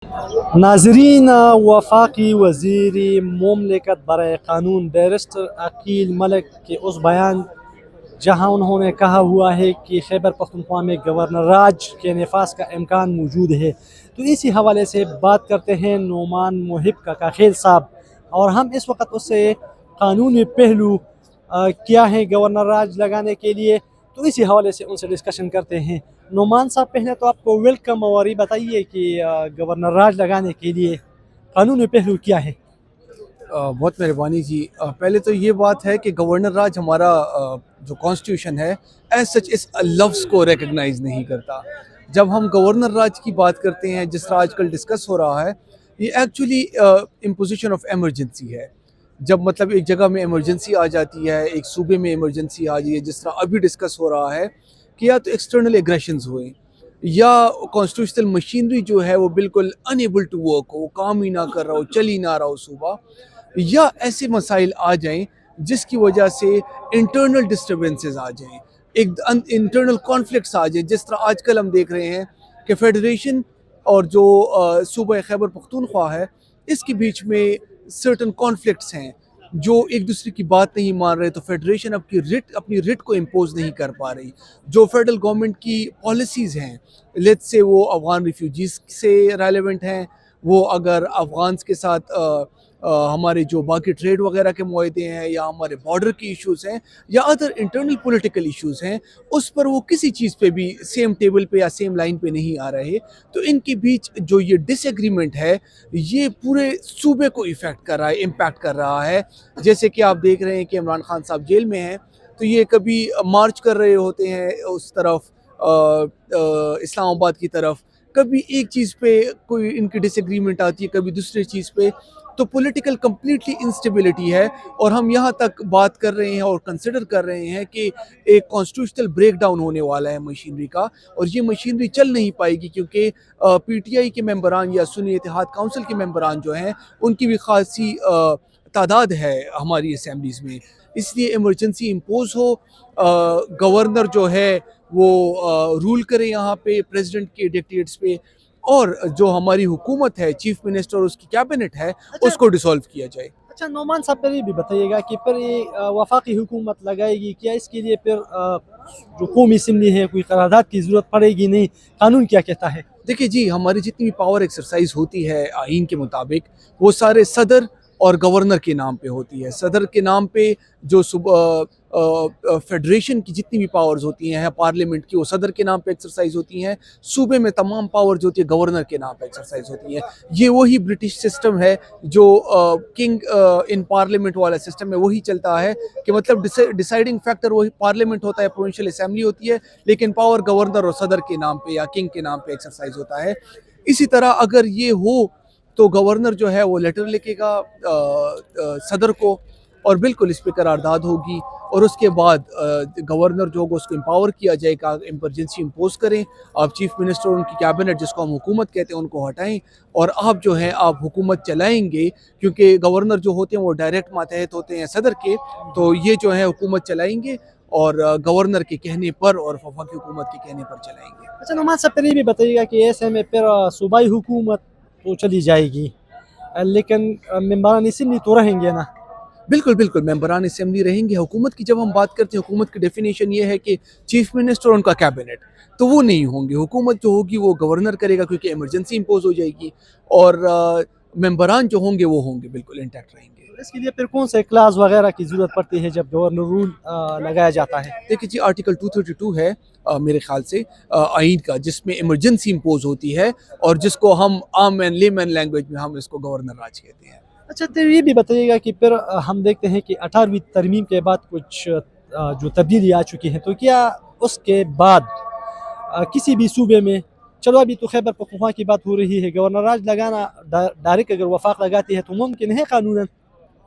ناظرین، وفاقی وزیر مملکت برائے قانون بیرسٹر عقیل ملک کے اس بیان جہاں انہوں نے کہا ہوا ہے کہ خیبر پختونخوا میں گورنر راج کے نفاذ کا امکان موجود ہے، تو اسی حوالے سے بات کرتے ہیں نعمان محب کاکاخیل صاحب، اور ہم اس وقت اس سے قانونی پہلو کیا ہے گورنر راج لگانے کے لیے، تو اسی حوالے سے ان سے ڈسکشن کرتے ہیں۔ نعمان صاحب، پہلے تو آپ کو ویلکم، اور یہ بتائیے کہ گورنر راج لگانے کے لیے قانونی پہلو کیا ہے؟ بہت مہربانی جی۔ پہلے تو یہ بات ہے کہ گورنر راج ہمارا جو کانسٹیٹیوشن ہے ایز سچ اس لفظ کو ریکگنائز نہیں کرتا۔ جب ہم گورنر راج کی بات کرتے ہیں جس طرح آج کل ڈسکس ہو رہا ہے، یہ ایکچولی امپوزیشن آف ایمرجنسی ہے۔ جب مطلب ایک جگہ میں ایمرجنسی آ جاتی ہے، ایک صوبے میں ایمرجنسی آ جاتی ہے، جس طرح ابھی ڈسکس ہو رہا ہے کہ یا تو ایکسٹرنل ایگریشنز ہوئیں یا کانسٹیٹیوشنل مشینری جو ہے وہ بالکل انیبل ٹو ورک ہو، کام ہی نہ کر رہا ہو، چل ہی نہ رہا ہو صوبہ، یا ایسے مسائل آ جائیں جس کی وجہ سے انٹرنل ڈسٹربنسز آ جائیں، ایک انٹرنل کانفلکٹس آ جائیں، جس طرح آج کل ہم دیکھ رہے ہیں کہ فیڈریشن اور جو صوبہ خیبر پختونخوا ہے اس کے بیچ میں سرٹن کانفلکٹس ہیں جو ایک دوسرے کی بات نہیں مان رہے، تو فیڈریشن اپنی رٹ کو امپوز نہیں کر پا رہی۔ جو فیڈرل گورنمنٹ کی پالیسیز ہیں، لیٹ سے وہ افغان ریفیوجیز سے ریلیونٹ ہیں، وہ اگر افغانز کے ساتھ ہمارے جو باقی ٹریڈ وغیرہ کے معاہدے ہیں، یا ہمارے بارڈر کی ایشوز ہیں، یا ادر انٹرنل پولیٹیکل ایشوز ہیں، اس پر وہ کسی چیز پہ بھی سیم ٹیبل پہ یا سیم لائن پہ نہیں آ رہے۔ تو ان کے بیچ جو یہ ڈس ایگریمنٹ ہے یہ پورے صوبے کو ایفیکٹ کر رہا ہے، امپیکٹ کر رہا ہے۔ جیسے کہ آپ دیکھ رہے ہیں کہ عمران خان صاحب جیل میں ہیں، تو یہ کبھی مارچ کر رہے ہوتے ہیں اس طرف اسلام آباد کی طرف، کبھی ایک چیز پہ کوئی ان کی ڈس ایگریمنٹ آتی ہے، کبھی دوسری چیز پہ، تو پولیٹیکل کمپلیٹلی انسٹیبلٹی ہے۔ اور ہم یہاں تک بات کر رہے ہیں اور کنسیڈر کر رہے ہیں کہ ایک کانسٹیٹیوشنل بریک ڈاؤن ہونے والا ہے مشینری کا، اور یہ مشینری چل نہیں پائے گی کیونکہ پی ٹی آئی کے ممبران یا سنی اتحاد کونسل کے ممبران جو ہیں ان کی بھی خاصی تعداد ہے ہماری اسمبلیز میں، اس لیے ایمرجنسی امپوز ہو، گورنر جو ہے وہ رول کرے یہاں پہ پریزیڈنٹ کے ڈکٹیٹس پہ، اور جو ہماری حکومت ہے، چیف منسٹر اور اس کی کیبنٹ ہے، اس کو ڈیسولو کیا جائے۔ اچھا نعمان صاحب، پھر یہ بھی بتائیے گا کہ پھر یہ وفاقی حکومت لگائے گی کیا؟ اس کے لیے پھر جو قومی اسمبلی ہے کوئی قرارداد کی ضرورت پڑے گی؟ نہیں، قانون کیا کہتا ہے؟ دیکھیں جی، ہماری جتنی بھی پاور ایکسرسائز ہوتی ہے آئین کے مطابق، وہ سارے صدر اور گورنر کے نام پہ ہوتی ہے۔ صدر کے نام پہ جو فیڈریشن کی جتنی بھی پاورز ہوتی ہیں پارلیمنٹ کی، وہ صدر کے نام پہ ایکسرسائز ہوتی ہیں۔ صوبے میں تمام پاور جو ہوتی ہے گورنر کے نام پہ ایکسرسائز ہوتی ہیں۔ یہ وہی برٹش سسٹم ہے جو کنگ ان پارلیمنٹ والا سسٹم ہے، وہی چلتا ہے کہ مطلب ڈیسائیڈنگ فیکٹر وہی پارلیمنٹ ہوتا ہے، پروونشل اسمبلی ہوتی ہے، لیکن پاور گورنر اور صدر کے نام پہ یا کنگ کے نام پہ ایکسرسائز ہوتا ہے۔ اسی طرح اگر یہ ہو تو گورنر جو ہے وہ لیٹر لکھے گا صدر کو، اور بالکل اس پہ قرارداد ہوگی، اور اس کے بعد گورنر جو ہوگا اس کو امپاور کیا جائے گا ایمرجنسی امپوز کریں۔ آپ چیف منسٹر اور ان کی کیبنٹ جس کو ہم حکومت کہتے ہیں ان کو ہٹائیں، اور آپ جو ہیں آپ حکومت چلائیں گے، کیونکہ گورنر جو ہوتے ہیں وہ ڈائریکٹ ماتحت ہوتے ہیں صدر کے، تو یہ جو ہے حکومت چلائیں گے اور گورنر کے کہنے پر اور وفاقی حکومت کے کہنے پر چلائیں گے۔ اچھا نعمان صاحب، پھر یہ بھی بتائیے گا کہ ایسے میں پھر صوبائی حکومت تو چلی جائے گی، لیکن ممبران اسمبلی تو رہیں گے نا؟ بالکل بالکل، ممبران اسمبلی رہیں گے۔ حکومت کی جب ہم بات کرتے ہیں، حکومت کی ڈیفینیشن یہ ہے کہ چیف منسٹر اور ان کا کیبنٹ، تو وہ نہیں ہوں گے۔ حکومت جو ہوگی وہ گورنر کرے گا کیونکہ ایمرجنسی امپوز ہو جائے گی، اور ممبران جو ہوں گے وہ ہوں گے بالکل انٹیکٹ رہیں گے۔ اس کے لیے پھر کون سے کلاس وغیرہ کی ضرورت پڑتی ہے جب گورنر رول لگایا جاتا ہے؟ دیکھیں جی، آرٹیکل 232 ہے میرے خیال سے آئین کا، جس میں ایمرجنسی امپوز ہوتی ہے، اور جس کو ہم عام لیمن لینگویج میں ہم اس کو گورنر راج کہتے ہیں۔ اچھا، تو یہ بھی بتائیے گا کہ پھر ہم دیکھتے ہیں کہ 18ویں ترمیم کے بعد کچھ جو تبدیلی آ چکی ہیں، تو کیا اس کے بعد کسی بھی صوبے میں، چلو ابھی تو خیبر پختونخوا کی بات ہو رہی ہے، گورنر راج لگانا ڈائریکٹ اگر وفاق لگاتی ہے تو ممکن ہے قانوناً؟